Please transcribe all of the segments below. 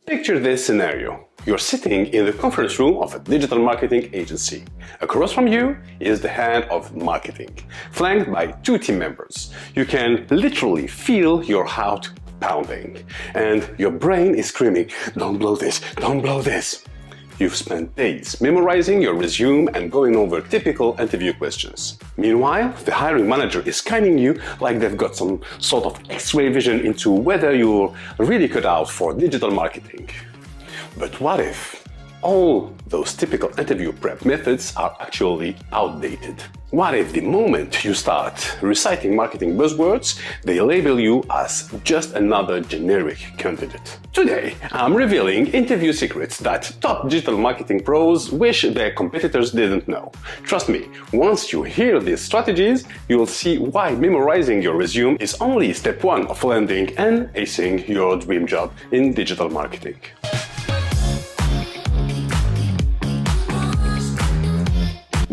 Picture this scenario. You're sitting in the conference room of a digital marketing agency. Across from you is the head of marketing, flanked by two team members. You can literally feel your heart pounding, and your brain is screaming, "Don't blow this, don't blow this." You've spent days memorizing your resume and going over typical interview questions. Meanwhile, the hiring manager is scanning you like they've got some sort of X-ray vision into whether you're really cut out for digital marketing. But what if all those typical interview prep methods are actually outdated? What if the moment you start reciting marketing buzzwords, they label you as just another generic candidate? Today, I'm revealing interview secrets that top digital marketing pros wish their competitors didn't know. Trust me, once you hear these strategies, you'll see why memorizing your resume is only step one of landing and acing your dream job in digital marketing.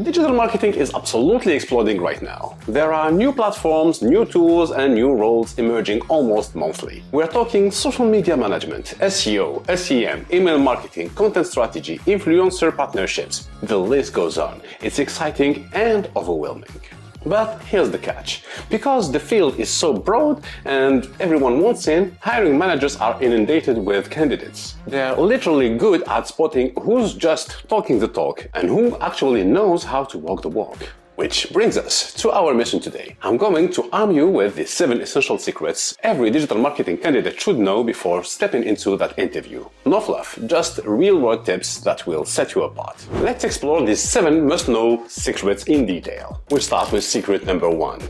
Digital marketing is absolutely exploding right now. There are new platforms, new tools, and new roles emerging almost monthly. We're talking social media management, SEO, SEM, email marketing, content strategy, influencer partnerships. The list goes on. It's exciting and overwhelming. But here's the catch. Because the field is so broad and everyone wants in, hiring managers are inundated with candidates. They're literally good at spotting who's just talking the talk and who actually knows how to walk the walk. Which brings us to our mission today. I'm going to arm you with the 7 essential secrets every digital marketing candidate should know before stepping into that interview. No fluff, just real-world tips that will set you apart. Let's explore these 7 must-know secrets in detail. We'll start with secret number 1.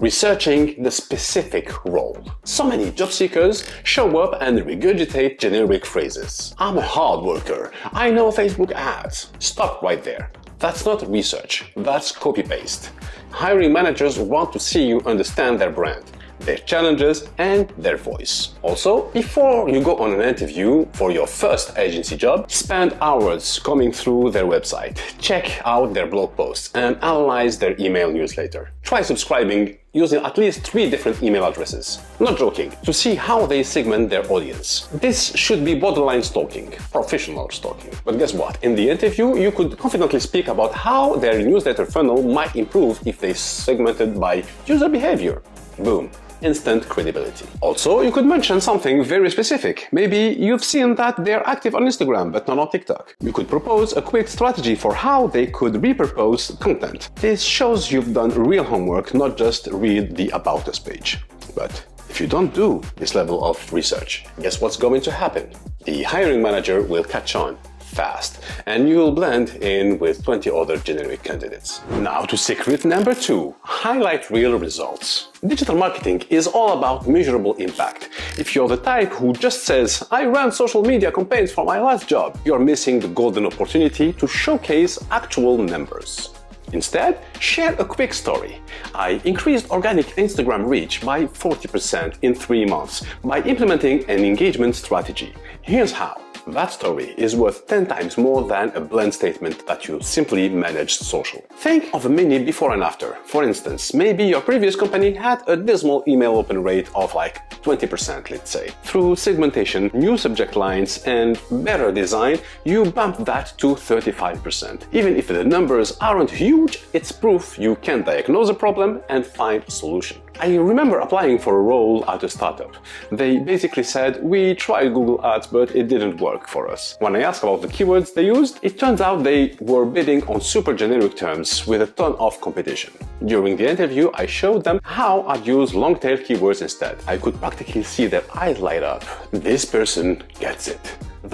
Researching the specific role. So many job seekers show up and regurgitate generic phrases. I'm a hard worker. I know Facebook ads. Stop right there. That's not research, that's copy-paste. Hiring managers want to see you understand their brand, their challenges, and their voice. Also, before you go on an interview for your first agency job, spend hours combing through their website, check out their blog posts, and analyze their email newsletter. Try subscribing using at least 3 different email addresses. Not joking, to see how they segment their audience. This should be borderline stalking, professional stalking. But guess what? In the interview, you could confidently speak about how their newsletter funnel might improve if they segmented by user behavior. Boom. Instant credibility. Also, you could mention something very specific. Maybe you've seen that they're active on Instagram but not on TikTok. You could propose a quick strategy for how they could repurpose content. This shows you've done real homework, not just read the About Us page. But if you don't do this level of research, guess what's going to happen? The hiring manager will catch on fast, and you will blend in with 20 other generic candidates. Now to secret number 2, highlight real results. Digital marketing is all about measurable impact. If you're the type who just says, "I ran social media campaigns for my last job," you're missing the golden opportunity to showcase actual numbers. Instead, share a quick story. I increased organic Instagram reach by 40% in 3 months by implementing an engagement strategy. Here's how. That story is worth 10 times more than a bland statement that you simply managed social. Think of a mini before and after. For instance, maybe your previous company had a dismal email open rate of like 20%, let's say. Through segmentation, new subject lines, and better design, you bump that to 35%. Even if the numbers aren't huge, it's proof you can diagnose a problem and find a solution. I remember applying for a role at a startup. They basically said, "We tried Google Ads, but it didn't work for us." When I asked about the keywords they used, it turns out they were bidding on super generic terms with a ton of competition. During the interview, I showed them how I'd use long-tail keywords instead. I could practically see their eyes light up. This person gets it.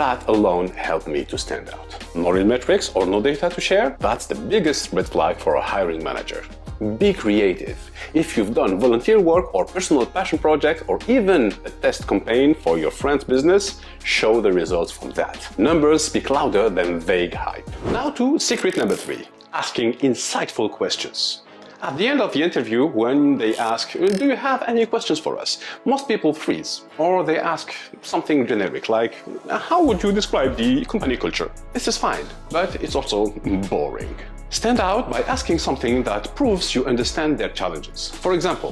That alone helped me to stand out. No real metrics or no data to share? That's the biggest red flag for a hiring manager. Be creative. If you've done volunteer work or personal passion project or even a test campaign for your friend's business, show the results from that. Numbers speak louder than vague hype. Now to secret number 3, asking insightful questions. At the end of the interview, when they ask, "Do you have any questions for us?" most people freeze, or they ask something generic like, "How would you describe the company culture?" This is fine, but it's also boring. Stand out by asking something that proves you understand their challenges. For example,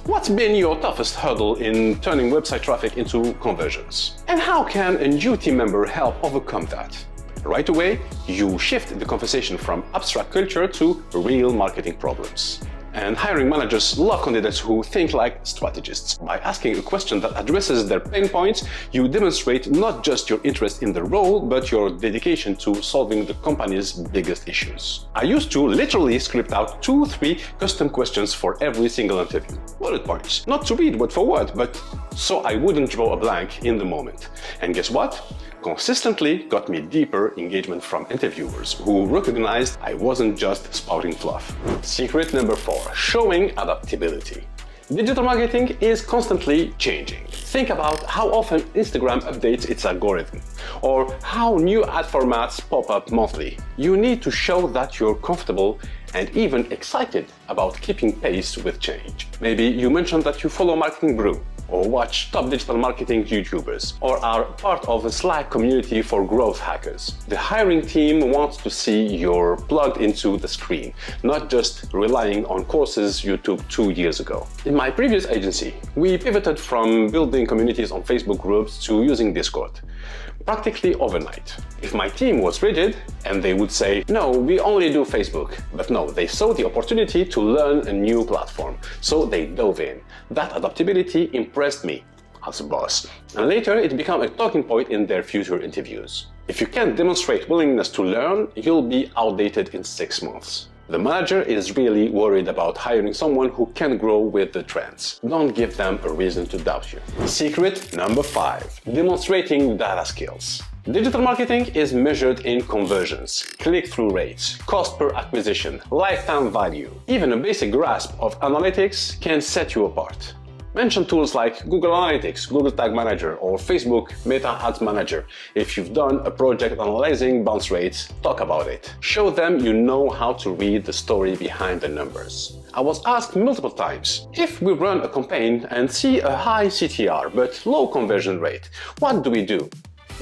What's been your toughest hurdle in turning website traffic into conversions? And how can a new team member help overcome that? Right away, you shift the conversation from abstract culture to real marketing problems. And hiring managers love candidates who think like strategists. By asking a question that addresses their pain points, you demonstrate not just your interest in the role, but your dedication to solving the company's biggest issues. I used to literally script out 2-3 custom questions for every single interview. Bullet points. Not to read word for word, but so I wouldn't draw a blank in the moment. And guess what? Consistently got me deeper engagement from interviewers who recognized I wasn't just spouting fluff. Secret number 4, showing adaptability. Digital marketing is constantly changing. Think about how often Instagram updates its algorithm, or how new ad formats pop up monthly. You need to show that you're comfortable and even excited about keeping pace with change. Maybe you mentioned that you follow Marketing Brew, or watch top digital marketing YouTubers, or are part of a Slack community for growth hackers. The hiring team wants to see you're plugged into the screen, not just relying on courses you took 2 years ago. In my previous agency, we pivoted from building communities on Facebook groups to using Discord, practically overnight. If my team was rigid, and they would say, no, we only do Facebook. But no, they saw the opportunity to learn a new platform, so they dove in. That adaptability impressed me as a boss, and later it became a talking point in their future interviews. If you can't demonstrate willingness to learn, you'll be outdated in 6 months. The manager is really worried about hiring someone who can grow with the trends. Don't give them a reason to doubt you. Secret number 5, demonstrating data skills. Digital marketing is measured in conversions, click-through rates, cost per acquisition, lifetime value. Even a basic grasp of analytics can set you apart. Mention tools like Google Analytics, Google Tag Manager, or Facebook Meta Ads Manager. If you've done a project analyzing bounce rates, talk about it. Show them you know how to read the story behind the numbers. I was asked multiple times, if we run a campaign and see a high CTR but low conversion rate, what do we do?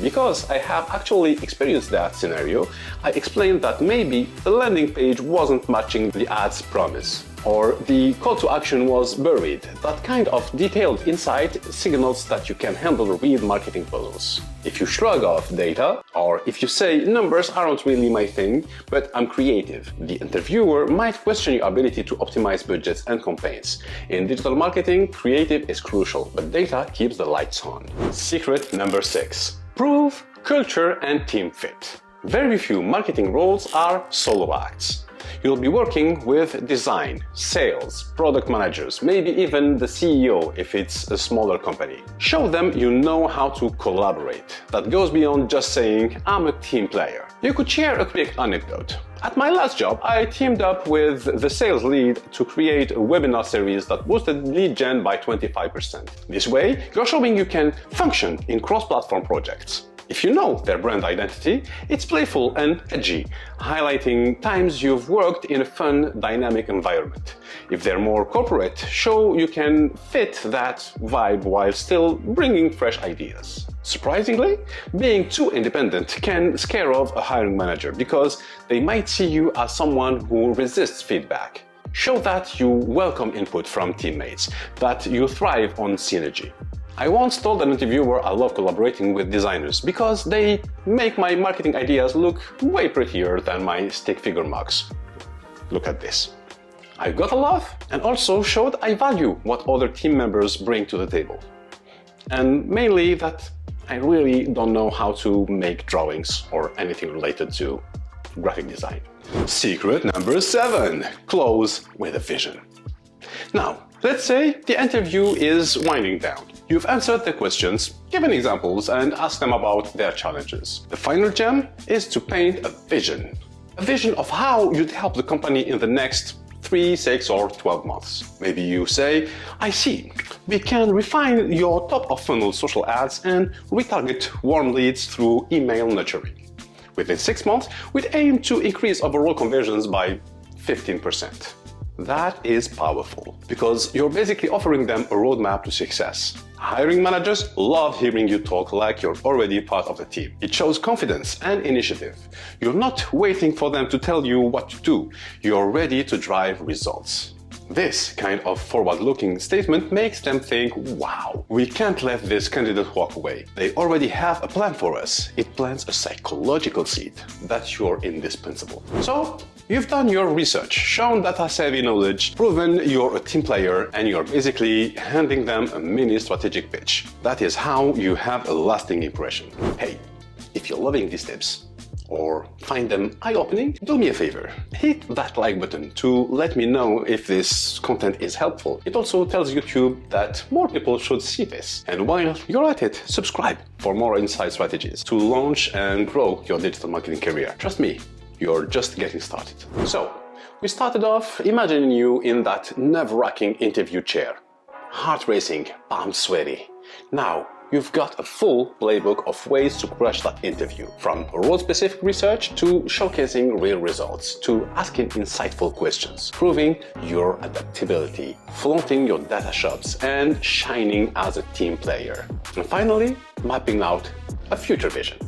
Because I have actually experienced that scenario, I explained that maybe the landing page wasn't matching the ad's promise, or the call to action was buried. That kind of detailed insight signals that you can handle real marketing puzzles. If you shrug off data, or if you say numbers aren't really my thing, but I'm creative, the interviewer might question your ability to optimize budgets and campaigns. In digital marketing, creative is crucial, but data keeps the lights on. Secret number 6. Prove culture and team fit. Very few marketing roles are solo acts. You'll be working with design, sales, product managers, maybe even the CEO if it's a smaller company. Show them you know how to collaborate. That goes beyond just saying, I'm a team player. You could share a quick anecdote. At my last job, I teamed up with the sales lead to create a webinar series that boosted lead gen by 25%. This way, you're showing you can function in cross-platform projects. If you know their brand identity, it's playful and edgy, highlighting times you've worked in a fun, dynamic environment. If they're more corporate, show you can fit that vibe while still bringing fresh ideas. Surprisingly, being too independent can scare off a hiring manager because they might see you as someone who resists feedback. Show that you welcome input from teammates, that you thrive on synergy. I once told an interviewer I love collaborating with designers because they make my marketing ideas look way prettier than my stick figure mugs. Look at this. I got a laugh and also showed I value what other team members bring to the table. And mainly that I really don't know how to make drawings or anything related to graphic design. Secret number 7. Close with a vision. Now, let's say the interview is winding down. You've answered their questions, given examples, and asked them about their challenges. The final gem is to paint a vision of how you'd help the company in the next 3, 6, or 12 months. Maybe you say, I see, we can refine your top-of-funnel social ads and retarget warm leads through email nurturing. Within 6 months, we'd aim to increase overall conversions by 15%. That is powerful, because you're basically offering them a roadmap to success. Hiring managers love hearing you talk like you're already part of the team. It shows confidence and initiative. You're not waiting for them to tell you what to do. You're ready to drive results. This kind of forward-looking statement makes them think, wow, we can't let this candidate walk away. They already have a plan for us. It plants a psychological seed that you're indispensable. So, you've done your research, shown data-savvy knowledge, proven you're a team player, and you're basically handing them a mini strategic pitch. That is how you have a lasting impression. Hey, if you're loving these tips, or find them eye-opening, do me a favor. Hit that like button to let me know if this content is helpful. It also tells YouTube that more people should see this. And while you're at it, subscribe for more inside strategies to launch and grow your digital marketing career. Trust me, you're just getting started. So, we started off imagining you in that nerve-wracking interview chair. Heart racing, palms sweaty. Now, you've got a full playbook of ways to crush that interview, from role-specific research to showcasing real results, to asking insightful questions, proving your adaptability, flaunting your data shops, and shining as a team player. And finally, mapping out a future vision.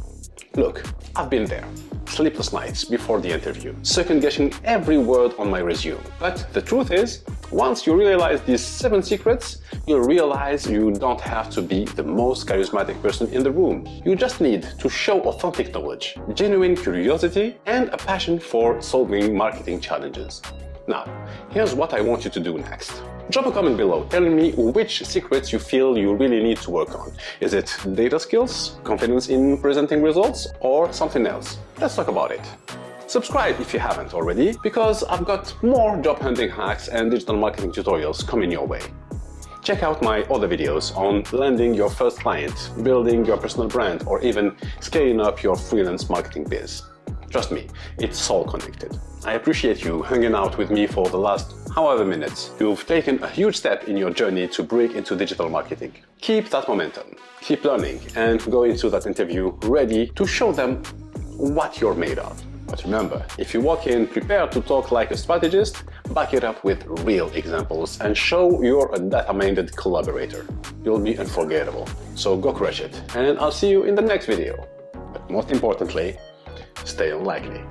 Look, I've been there. Sleepless nights before the interview, second-guessing every word on my resume. But the truth is, once you realize these 7 secrets, you'll realize you don't have to be the most charismatic person in the room. You just need to show authentic knowledge, genuine curiosity, and a passion for solving marketing challenges. Now, here's what I want you to do next. Drop a comment below telling me which secrets you feel you really need to work on. Is it data skills, confidence in presenting results, or something else? Let's talk about it. Subscribe if you haven't already, because I've got more job hunting hacks and digital marketing tutorials coming your way. Check out my other videos on landing your first client, building your personal brand, or even scaling up your freelance marketing biz. Trust me, it's all connected. I appreciate you hanging out with me for the last however minutes. You've taken a huge step in your journey to break into digital marketing. Keep that momentum, keep learning, and go into that interview ready to show them what you're made of. But remember, if you walk in prepared to talk like a strategist, back it up with real examples and show you're a data-minded collaborator. You'll be unforgettable. So go crush it, and I'll see you in the next video. But most importantly, stay unlikely.